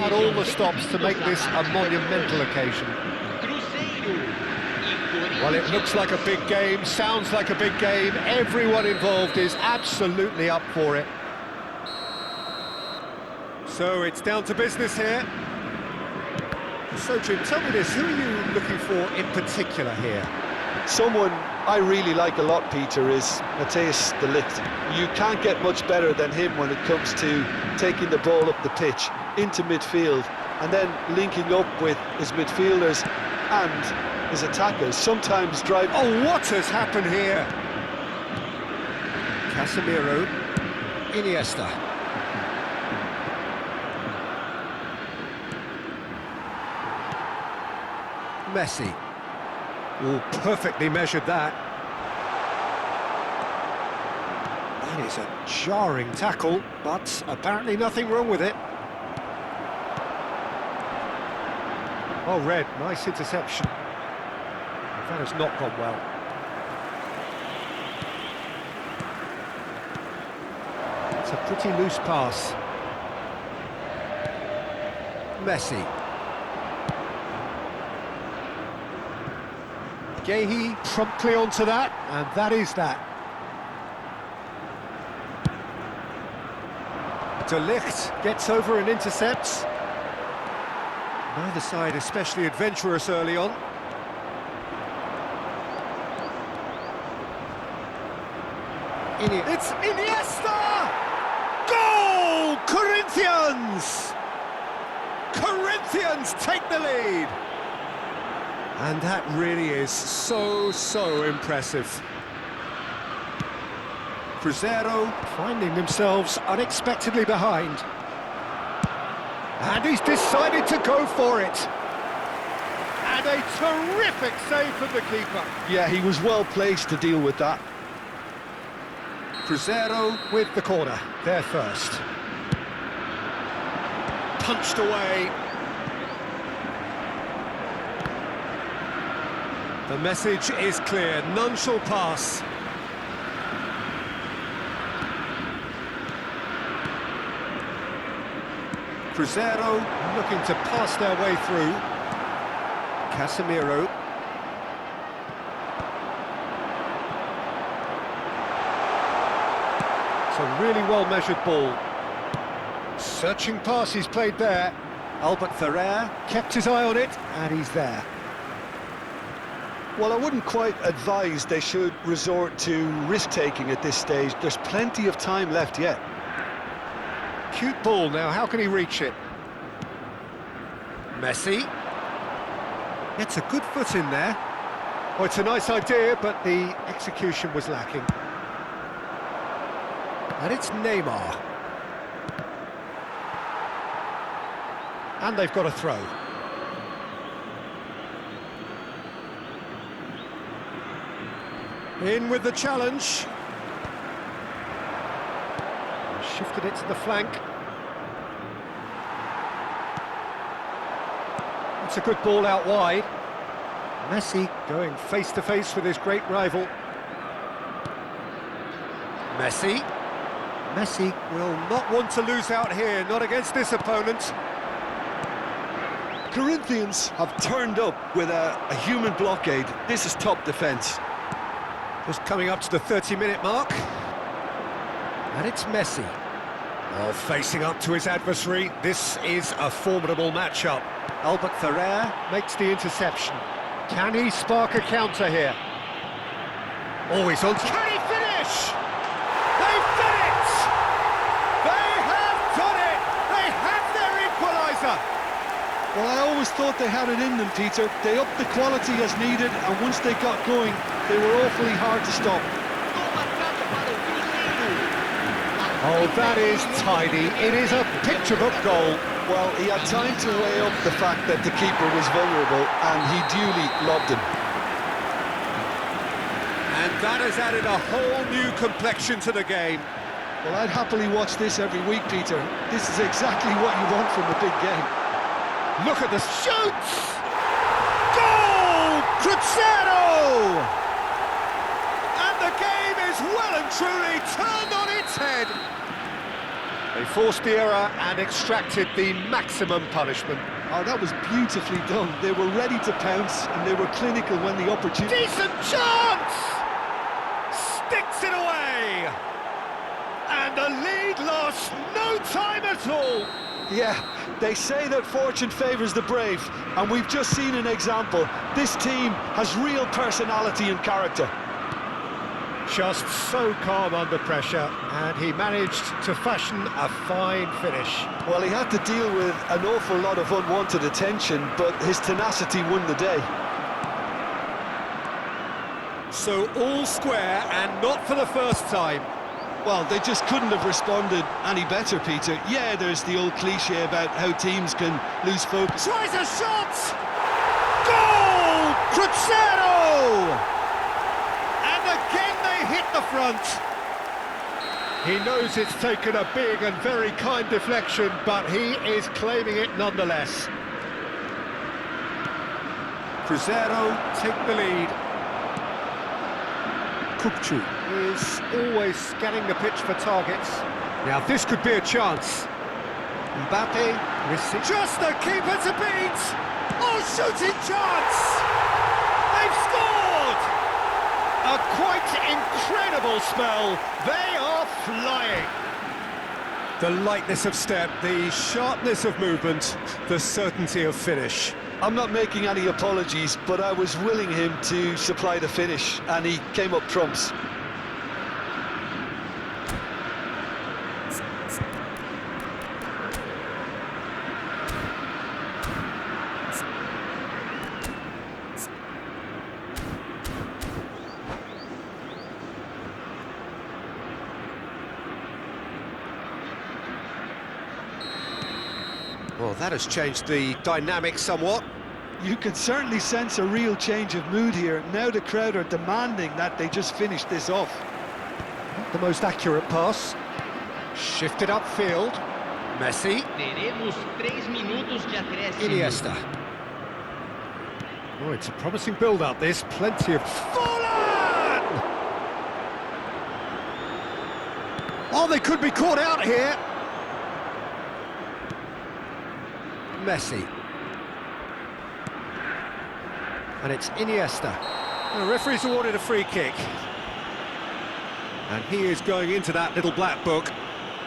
Had all the stops to make this a monumental occasion. Well, it looks like a big game, sounds like a big game. Everyone involved is absolutely up for it. So it's down to business here. So, Jim, tell me this, who are you looking for in particular here? Someone I really like a lot, Peter, is Matthijs de Ligt. You can't get much better than him when it comes to taking the ball up the pitch into midfield and then linking up with his midfielders and his attackers, sometimes drive... Oh, what has happened here? Casemiro, Iniesta. Messi. Oh, perfectly measured that. That is a jarring tackle, but apparently nothing wrong with it. Oh, Red, nice interception. That has not gone well. It's a pretty loose pass. Messi. Guehi promptly onto that, and that is that. De Ligt gets over and intercepts. Neither side especially adventurous early on. It's Iniesta! Goal! Corinthians! Corinthians take the lead! And that really is so impressive. Cruzeiro finding themselves unexpectedly behind. And he's decided to go for it. And a terrific save from the keeper. Yeah, he was well placed to deal with that. Cruzeiro with the corner, there first. Punched away. The message is clear, none shall pass. Cruzeiro looking to pass their way through. Casemiro. It's a really well-measured ball. Searching pass he's played there. Albert Ferrer kept his eye on it, and he's there. Well, I wouldn't quite advise they should resort to risk-taking at this stage. There's plenty of time left yet. Cute ball now, how can he reach it? Messi. Gets a good foot in there. Oh, it's a nice idea, but the execution was lacking. And it's Neymar. And they've got a throw. In with the challenge. Shifted it to the flank. It's a good ball out wide. Messi going face-to-face with his great rival. Messi. Messi will not want to lose out here, not against this opponent. Corinthians have turned up with a human blockade. This is top defence. Just coming up to the 30-minute mark. And it's Messi. Oh, facing up to his adversary. This is a formidable matchup. Albert Ferrer makes the interception. Can he spark a counter here? Oh, he's on. Can he finish? They've done it! They have done it! They have their equaliser! Well, I always thought they had it in them, Peter. They upped the quality as needed, and once they got going, they were awfully hard to stop. Oh, that is tidy. It is a picture-book goal. Well, he had time to weigh up the fact that the keeper was vulnerable, and he duly lobbed him. And that has added a whole new complexion to the game. Well, I'd happily watch this every week, Peter. This is exactly what you want from a big game. Look at the shoots! Goal! Cruzeiro! And the game is well and truly turned on its head. They forced the error and extracted the maximum punishment. Oh, that was beautifully done. They were ready to pounce and they were clinical when the opportunity... Decent chance! Sticks it away! And the lead lost no time at all! Yeah, they say that fortune favours the brave, and we've just seen an example. This team has real personality and character. Just so calm under pressure, and he managed to fashion a fine finish. Well, he had to deal with an awful lot of unwanted attention, but his tenacity won the day. So all square, and not for the first time. Well, they just couldn't have responded any better, Peter. Yeah, there's the old cliche about how teams can lose focus. Tries a shot! Goal! Cruzeiro! And again they hit the front. He knows it's taken a big and very kind deflection, but he is claiming it nonetheless. Cruzeiro take the lead. Kupchu is always scanning the pitch for targets. Now this could be a chance. Mbappe receives. Just the keeper to beat! Oh, shooting chance! They've scored! A quite incredible spell. They are flying. The lightness of step, the sharpness of movement, the certainty of finish. I'm not making any apologies, but I was willing him to supply the finish, and he came up trumps. Well, that has changed the dynamic somewhat. You can certainly sense a real change of mood here. Now the crowd are demanding that they just finish this off. Not the most accurate pass. Shifted upfield. Messi. Teremos 3 minutos de acréscimo. Iniesta. Oh, it's a promising build-up, this. Plenty of... Forlan! Oh, they could be caught out here. Messi. And it's Iniesta. And the referee's awarded a free kick. And he is going into that little black book.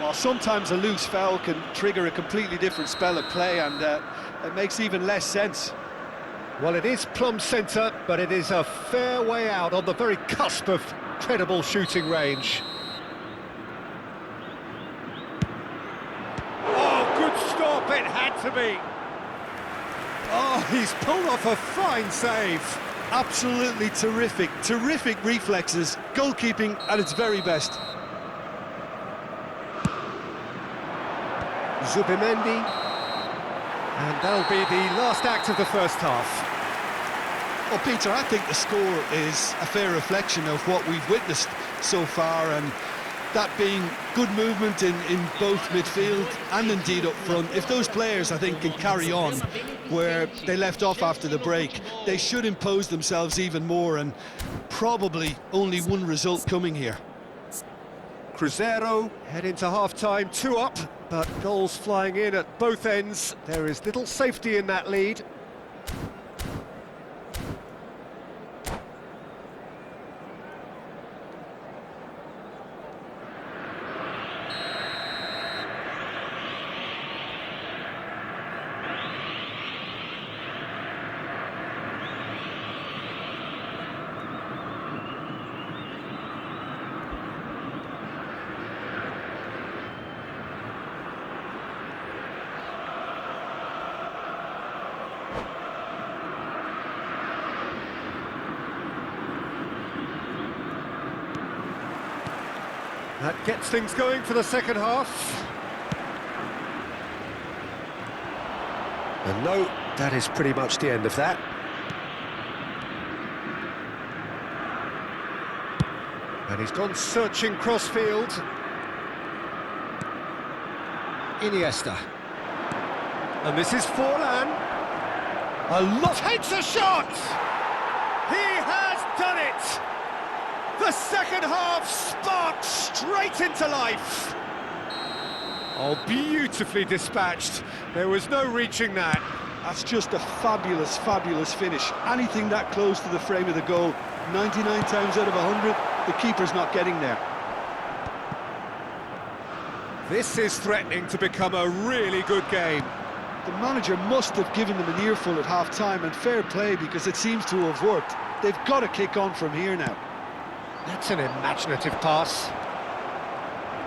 Well, sometimes a loose foul can trigger a completely different spell of play, and it makes even less sense. Well, it is plumb centre, but it is a fair way out on the very cusp of credible shooting range. Oh, good stop, it had to be. Oh, he's pulled off a fine save. Absolutely terrific, terrific reflexes, goalkeeping at its very best. Zubimendi. And that'll be the last act of the first half. Well, Peter, I think the score is a fair reflection of what we've witnessed so far, and that being good movement in both midfield and indeed up front. If those players, I think, can carry on where they left off after the break, they should impose themselves even more, and probably only one result coming here. Cruzeiro head into half-time, 2 up, but goals flying in at both ends. There is little safety in that lead. That gets things going for the second half. And no, that is pretty much the end of that. And he's gone searching crossfield. Iniesta. And this is Forlan. A lot. Takes a shot! He has done it! The second half sparked straight into life. Oh, beautifully dispatched. There was no reaching that. That's just a fabulous, fabulous finish. Anything that close to the frame of the goal, 99 times out of 100, the keeper's not getting there. This is threatening to become a really good game. The manager must have given them an earful at half-time, and fair play because it seems to have worked. They've got to kick on from here now. That's an imaginative pass.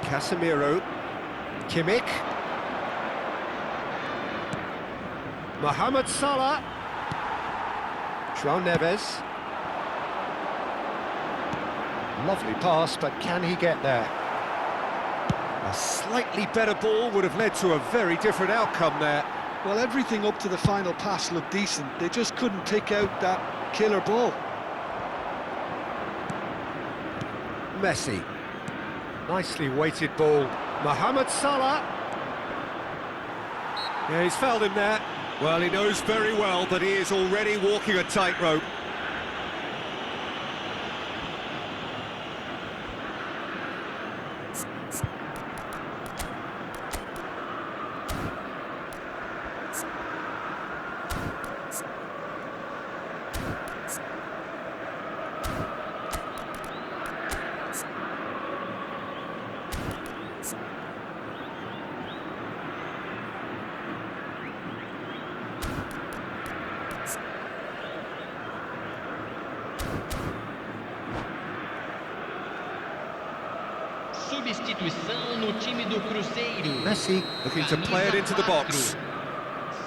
Casemiro. Kimmich. Mohamed Salah. João Neves. Lovely pass, but can he get there? A slightly better ball would have led to a very different outcome there. Well, everything up to the final pass looked decent. They just couldn't pick out that killer ball. Messi. Nicely weighted ball. Mohamed Salah. Yeah, he's fouled him there. Well, he knows very well that he is already walking a tightrope. Substituição no time do Cruzeiro. Messi looking to play it into the box.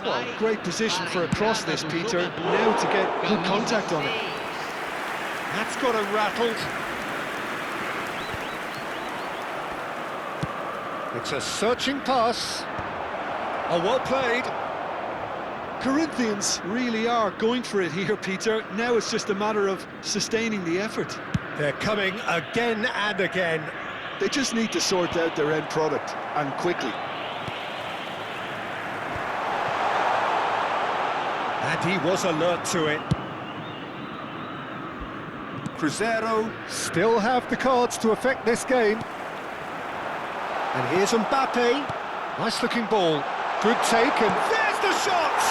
Well, great position for a cross this, Peter. Now to get good contact on it. That's got him rattled. It's a searching pass. Oh, well played. Corinthians really are going for it here, Peter. Now it's just a matter of sustaining the effort. They're coming again and again. They just need to sort out their end product, and quickly. And he was alert to it. Cruzeiro still have the cards to affect this game. And here's Mbappe. Nice looking ball. Good take, and there's the shot!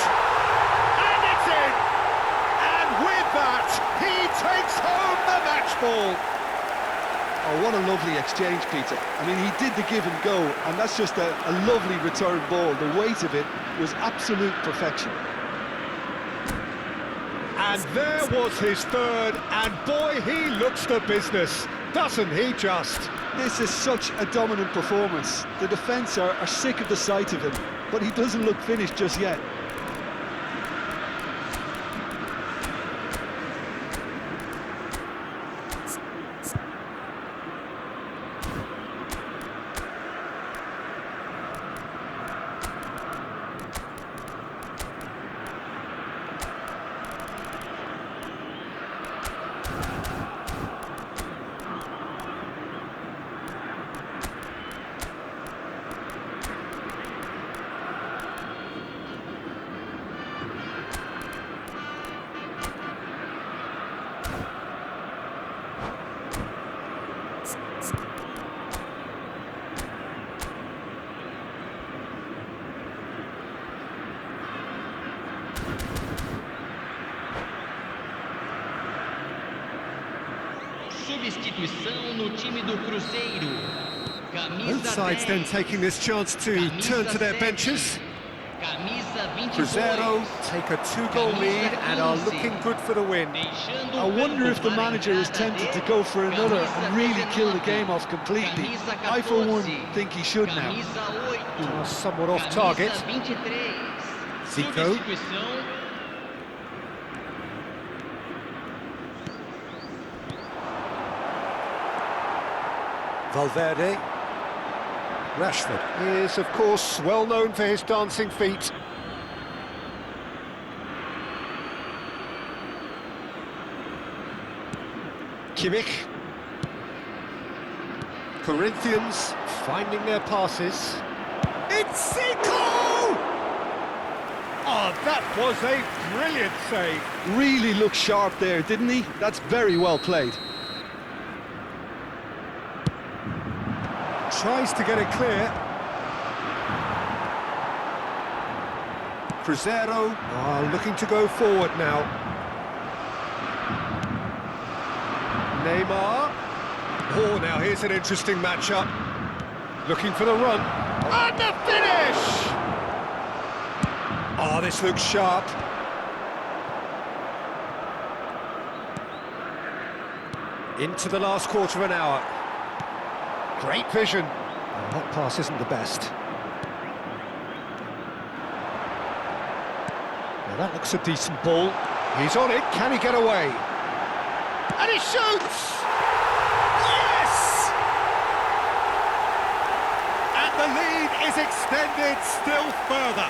And it's in! And with that, he takes home the match ball. Oh, what a lovely exchange, Peter. I mean, he did the give and go, and that's just a lovely return ball. The weight of it was absolute perfection. And there was his third, and boy, he looks the business, doesn't he just? This is such a dominant performance. The defence are sick of the sight of him, but he doesn't look finished just yet. Substituição no time do Cruzeiro. Both sides then taking this chance to turn to their benches. Cruzeiro take a two-goal lead and are looking good for the win. I wonder if the manager is tempted to go for another and really kill the game off completely. I, for one, think he should now. Somewhat off target. Zico. Valverde. Rashford is, of course, well known for his dancing feet. Kimmich. Corinthians finding their passes. It's Zico! Oh, that was a brilliant save. Really looked sharp there, didn't he? That's very well played. Tries to get it clear. Cruzeiro are looking to go forward now. Neymar. Oh, now here's an interesting matchup. Looking for the run. And the finish! Oh, this looks sharp. Into the last quarter of an hour. Great vision. Oh, that pass isn't the best. Now that looks a decent ball. He's on it. Can he get away? And he shoots! Yes! And the lead is extended still further.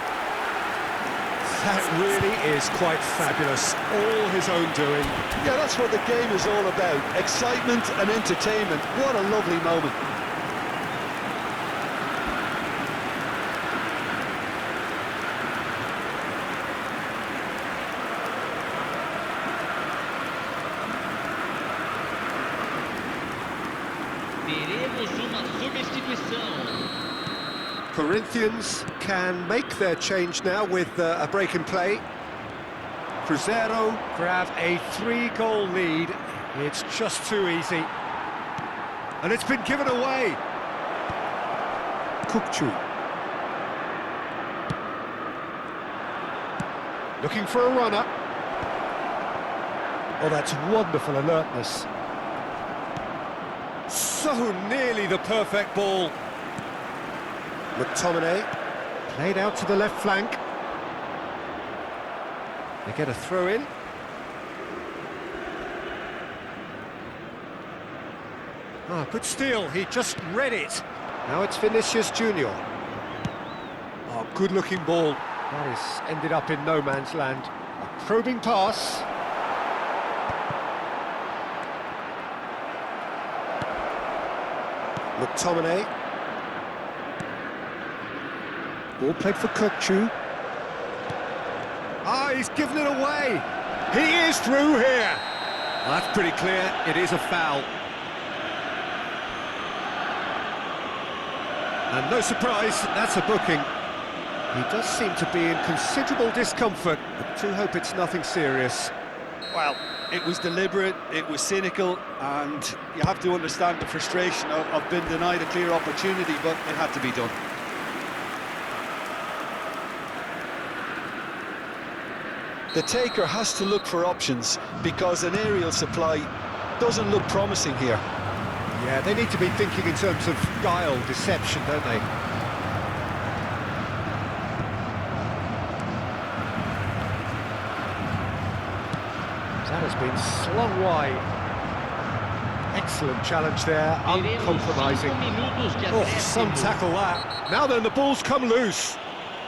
That really is quite fabulous. All his own doing. Yeah, that's what the game is all about. Excitement and entertainment. What a lovely moment. Teremos uma substituição. Corinthians can make their change now with a break in play. Cruzeiro grab a 3-goal lead. It's just too easy. And it's been given away. Kukçu. Looking for a runner. Oh, that's wonderful alertness. So nearly the perfect ball. McTominay, played out to the left flank. They get a throw in. Ah, good steal, he just read it. Now it's Vinicius Junior. Oh, good looking ball. That is ended up in no man's land. A probing pass. McTominay. Ball played for Kukçu. Ah, he's given it away. He is through here. That's pretty clear. It is a foul. And no surprise, that's a booking. He does seem to be in considerable discomfort. I do hope it's nothing serious. Well, it was deliberate, it was cynical, and you have to understand the frustration of being denied a clear opportunity, but it had to be done. The taker has to look for options because an aerial supply doesn't look promising here. Yeah, they need to be thinking in terms of guile, deception, don't they? That has been slung wide. Excellent challenge there, uncompromising. Oh, some tackle that. Now then, the ball's come loose.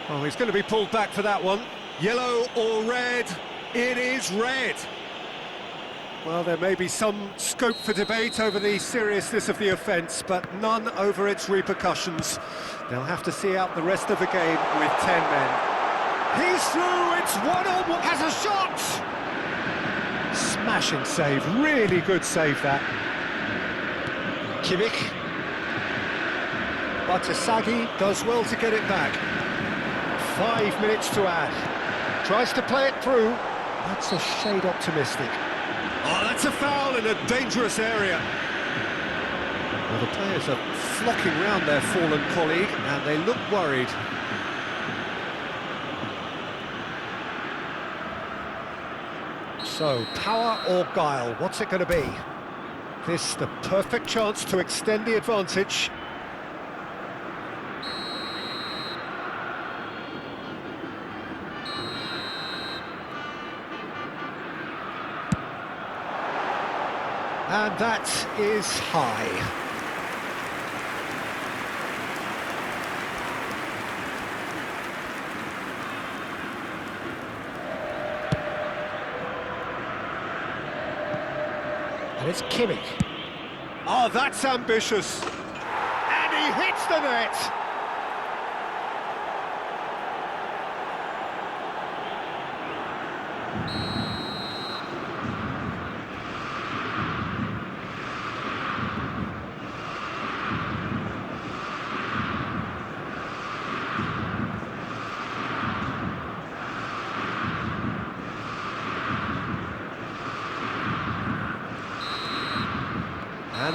Oh, he's going to be pulled back for that one. Yellow or red? It is red. Well, there may be some scope for debate over the seriousness of the offence, but none over its repercussions. They'll have to see out the rest of the game with 10 men. He's through, it's 1-1, has a shot! Smashing save, really good save that. Kimmich. Batasagi does well to get it back. 5 minutes to add. Tries to play it through. That's a shade optimistic. Oh, that's a foul in a dangerous area. Well, the players are flocking round their fallen colleague, and they look worried. So, power or guile, what's it going to be? This the perfect chance to extend the advantage. And that is high. And it's Kimmich. Oh, that's ambitious. And he hits the net.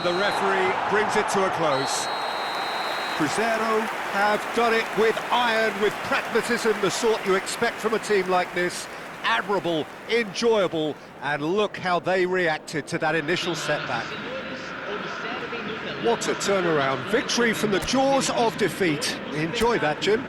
And the referee brings it to a close. Cruzeiro have done it with iron, with pragmatism, the sort you expect from a team like this. Admirable, enjoyable, and look how they reacted to that initial setback. What a turnaround. Victory from the jaws of defeat. Enjoy that, Jim.